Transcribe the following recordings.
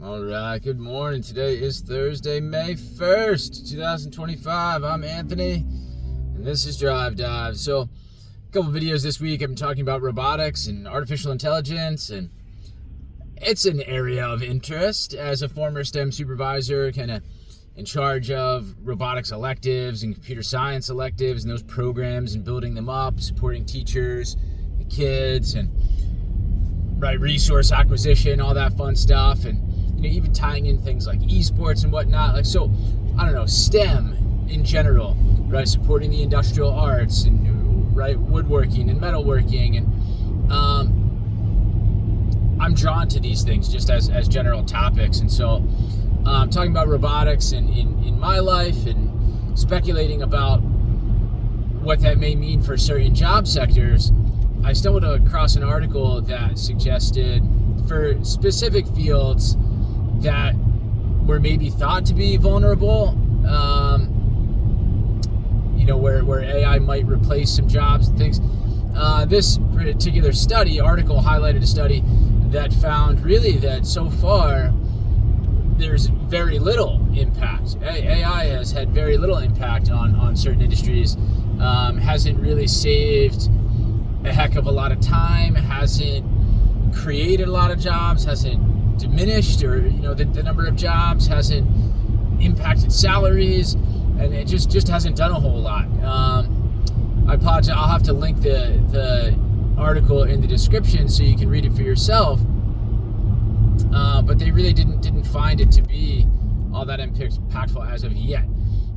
All right, good morning. Today is Thursday, May 1st, 2025. I'm Anthony, and this is Drive Dive. So, a couple videos this week, I've been talking about robotics and artificial intelligence, and it's an area of interest. As a former STEM supervisor, kind of in charge of robotics electives and computer science electives and those programs and building them up, supporting teachers, the kids, and resource acquisition, all that fun stuff, and even tying in things like esports and whatnot. So, I don't know, STEM in general, right? Supporting the industrial arts and woodworking and metalworking, and I'm drawn to these things just as general topics. And so, talking about robotics in my life and speculating about what that may mean for certain job sectors, I stumbled across an article that suggested for specific fields that were maybe thought to be vulnerable, where AI might replace some jobs and things. This particular article highlighted a study that found really that so far there's very little impact. AI has had very little impact on certain industries, hasn't really saved a heck of a lot of time, hasn't created a lot of jobs, hasn't diminished the number of jobs, hasn't impacted salaries, and it just hasn't done a whole lot. I apologize, I'll have to link the article in the description so you can read it for yourself, but they really didn't find it to be all that impactful as of yet.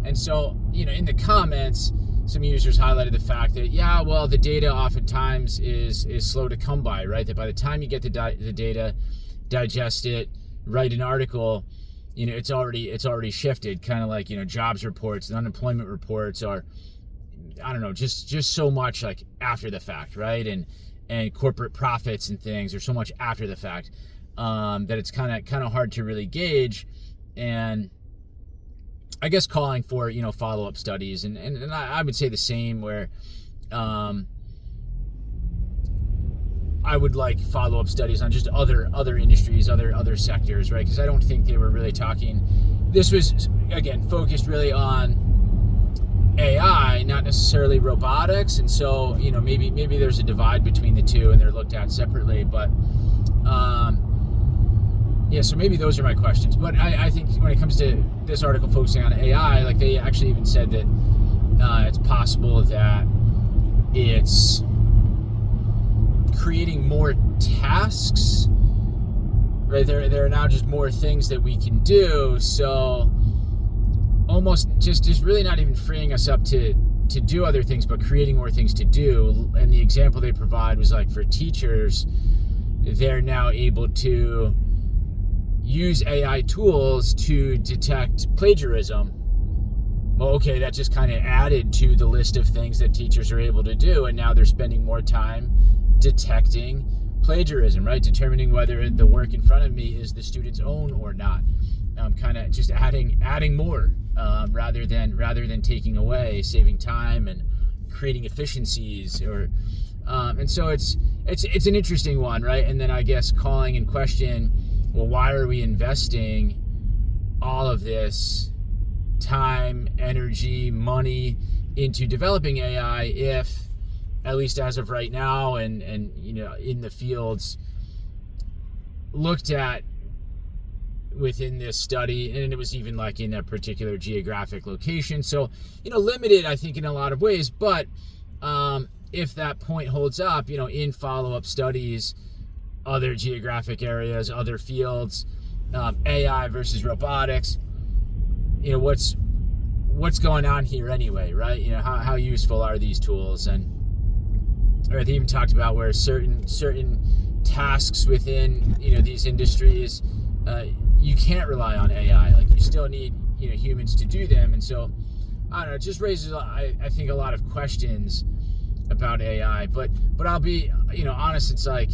And so, in the comments, some users highlighted the fact that, the data oftentimes is slow to come by, right? That by the time you get the data, digest it, write an article, it's already shifted. Kind of like, jobs reports and unemployment reports are, I don't know, just so much like after the fact, right? And corporate profits and things are so much after the fact, that it's kind of hard to really gauge. And I guess calling for, follow-up studies, and I would say the same, where I would like follow-up studies on just other industries, other sectors, right? Because I don't think they were really talking. This was, again, focused really on AI, not necessarily robotics, and so, maybe there's a divide between the two and they're looked at separately, but so maybe those are my questions. But I think when it comes to this article focusing on AI, like they actually even said that it's possible that it's creating more tasks, right? There are now just more things that we can do, so almost just really not even freeing us up to do other things, but creating more things to do. And the example they provide was like for teachers, they're now able to use AI tools to detect plagiarism. Well, okay, that just kind of added to the list of things that teachers are able to do, and now they're spending more time detecting plagiarism, right? Determining whether the work in front of me is the student's own or not. Kind of just adding more, rather than taking away, saving time and creating efficiencies, and so it's an interesting one, right? And then I guess calling in question, well, why are we investing all of this time, energy, money into developing AI if, at least as of right now, and in the fields looked at within this study, and it was even like in a particular geographic location, so limited, I think, in a lot of ways. But if that point holds up, in follow-up studies, other geographic areas, other fields, AI versus robotics, what's going on here anyway, right? How useful are these tools? And or they even talked about where certain tasks within these industries, you can't rely on AI. Like, you still need humans to do them. And so I don't know, it just raises I think a lot of questions about AI. But I'll be honest, it's like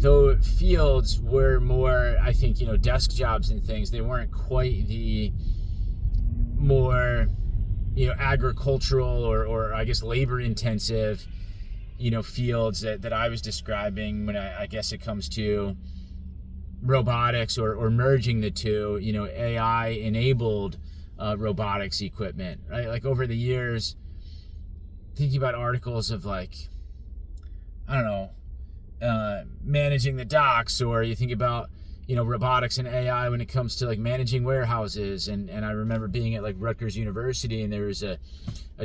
though fields were more, I think, desk jobs and things, they weren't quite the more agricultural or I guess labor intensive fields that I was describing when I guess it comes to robotics or merging the two, AI enabled robotics equipment, right? Like over the years, thinking about articles of like, I don't know, managing the docks, or you think about, robotics and AI when it comes to like managing warehouses. And I remember being at like Rutgers University, and there was a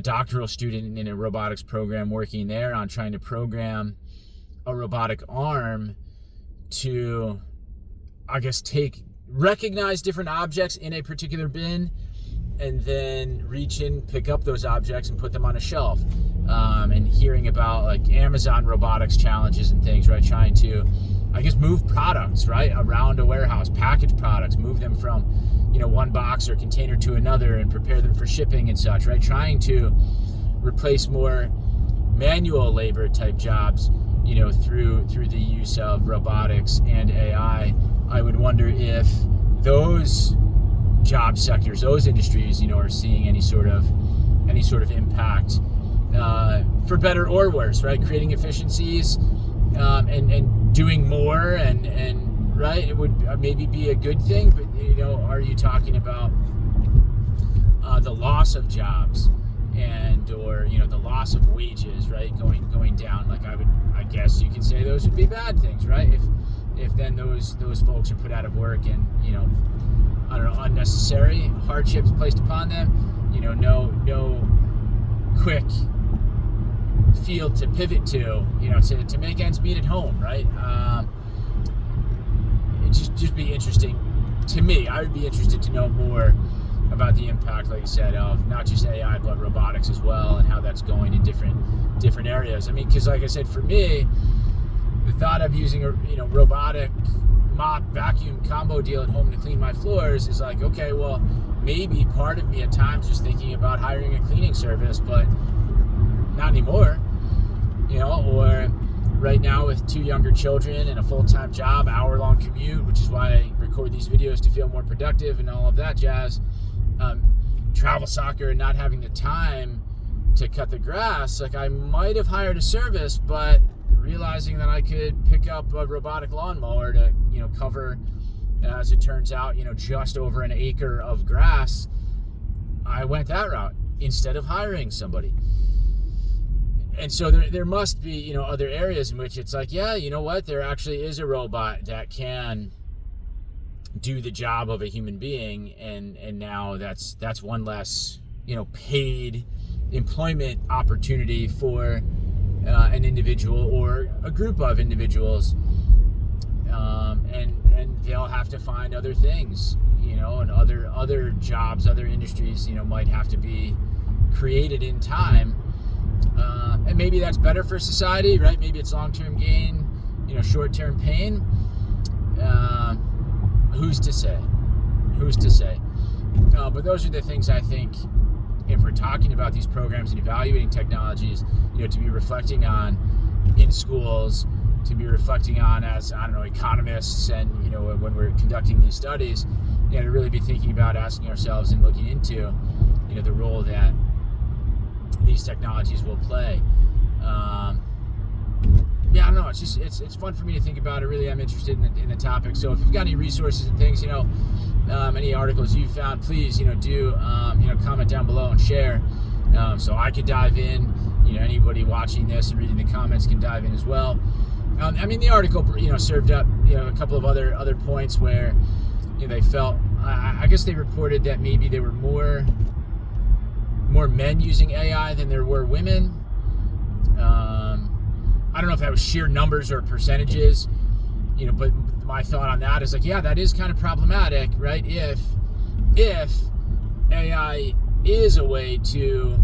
doctoral student in a robotics program working there on trying to program a robotic arm to, I guess, recognize different objects in a particular bin, and then reach in, pick up those objects and put them on a shelf. And hearing about like Amazon robotics challenges and things, right? Trying to, I guess, move products, right, around a warehouse, package products, move them from, one box or container to another and prepare them for shipping and such, right? Trying to replace more manual labor type jobs, through the use of robotics and AI. I would wonder if those job sectors, those industries, are seeing any sort of impact, for better or worse, right? Creating efficiencies, and doing more, and right, it would maybe be a good thing, but are you talking about the loss of jobs or the loss of wages, right, going down? Like I guess you could say those would be bad things, right? If then those folks are put out of work, and I don't know, unnecessary hardships placed upon them, no quick field to pivot to make ends meet at home, right? It just be interesting to me. I would be interested to know more about the impact, like you said, of not just AI but robotics as well, and how that's going in different areas. I mean, because like I said, for me, the thought of using a robotic mop vacuum combo deal at home to clean my floors is like, okay, well, maybe part of me at times is thinking about hiring a cleaning service, but not anymore. Or right now with 2 younger children and a full-time job, hour-long commute, which is why I record these videos to feel more productive and all of that jazz. Travel soccer and not having the time to cut the grass, like I might have hired a service, but realizing that I could pick up a robotic lawnmower to, cover, as it turns out, just over an acre of grass, I went that route instead of hiring somebody. And so there must be, other areas in which it's like, yeah, you know what, there actually is a robot that can do the job of a human being, and now that's one less, paid employment opportunity for an individual or a group of individuals, and they'll have to find other things, and other jobs, other industries, might have to be created in time, and maybe that's better for society, right? Maybe it's long-term gain, short-term pain. Who's to say? But those are the things I think, if we're talking about these programs and evaluating technologies, to be reflecting on in schools, to be reflecting on as, I don't know, economists, and, when we're conducting these studies, to really be thinking about, asking ourselves and looking into, the role that these technologies will play. I don't know. It's fun for me to think about. I really am interested in the topic. So if you've got any resources and things, any articles you found, please, do comment down below and share, so I could dive in. Anybody watching this and reading the comments can dive in as well. The article, served up, a couple of other points where, they felt, I guess they reported that maybe there were more men using AI than there were women. I don't know if that was sheer numbers or percentages, but my thought on that is like, yeah, that is kind of problematic, right? If AI is a way to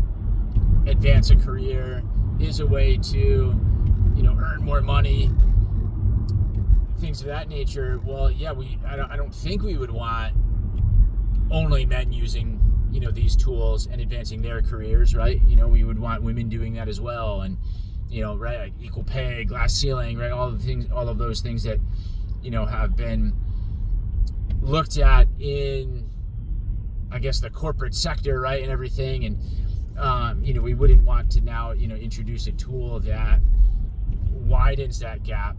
advance a career, is a way to, earn more money, things of that nature, well, yeah, I don't think we would want only men using, these tools and advancing their careers, right? We would want women doing that as well, and right, like equal pay, glass ceiling, right? All of those things that, have been looked at in, I guess, the corporate sector, right, and everything. And, we wouldn't want to now, introduce a tool that widens that gap,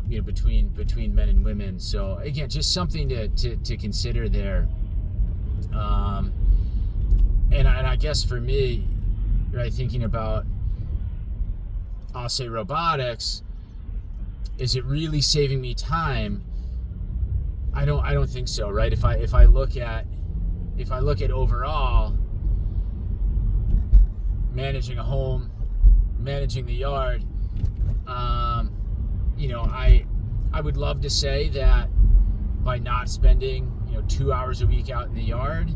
between men and women. So again, just something to consider there. And I guess for me, right, thinking about, I'll say robotics, is it really saving me time? I don't think so, right? If I look at overall managing a home, managing the yard, I would love to say that by not spending 2 hours a week out in the yard,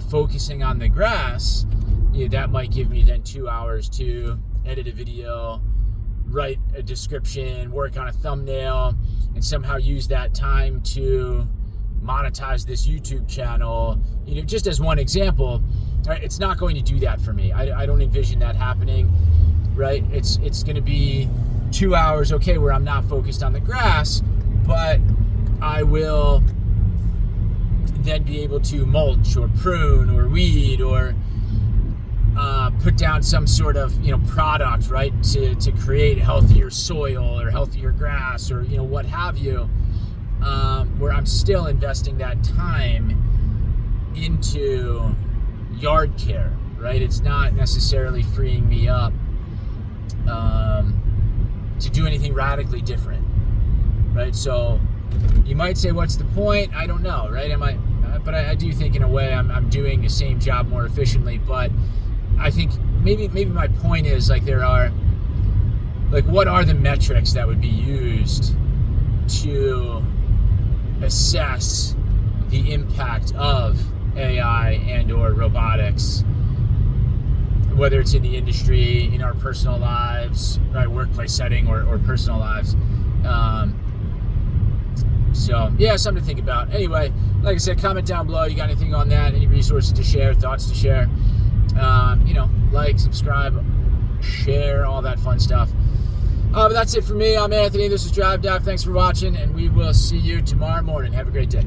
focusing on the grass, that might give me then 2 hours to edit a video, write a description, work on a thumbnail, and somehow use that time to monetize this YouTube channel. Just as one example, right? It's not going to do that for me. I don't envision that happening, right? It's going to be 2 hours, okay, where I'm not focused on the grass, but I will then be able to mulch or prune or weed or put down some sort of product, right, to create healthier soil or healthier grass or what have you, where I'm still investing that time into yard care, right? It's not necessarily freeing me up to do anything radically different, right? So you might say, what's the point? I don't know, right? But I do think in a way I'm doing the same job more efficiently. But I think maybe my point is, there are, what are the metrics that would be used to assess the impact of AI and or robotics, whether it's in the industry, in our personal lives, right, workplace setting or personal lives. So yeah, something to think about. Anyway, like I said, comment down below. You got anything on that? Any resources to share? Thoughts to share? Like, subscribe, share, all that fun stuff. But that's it for me. I'm Anthony. This is Drive Doc. Thanks for watching, and we will see you tomorrow morning. Have a great day.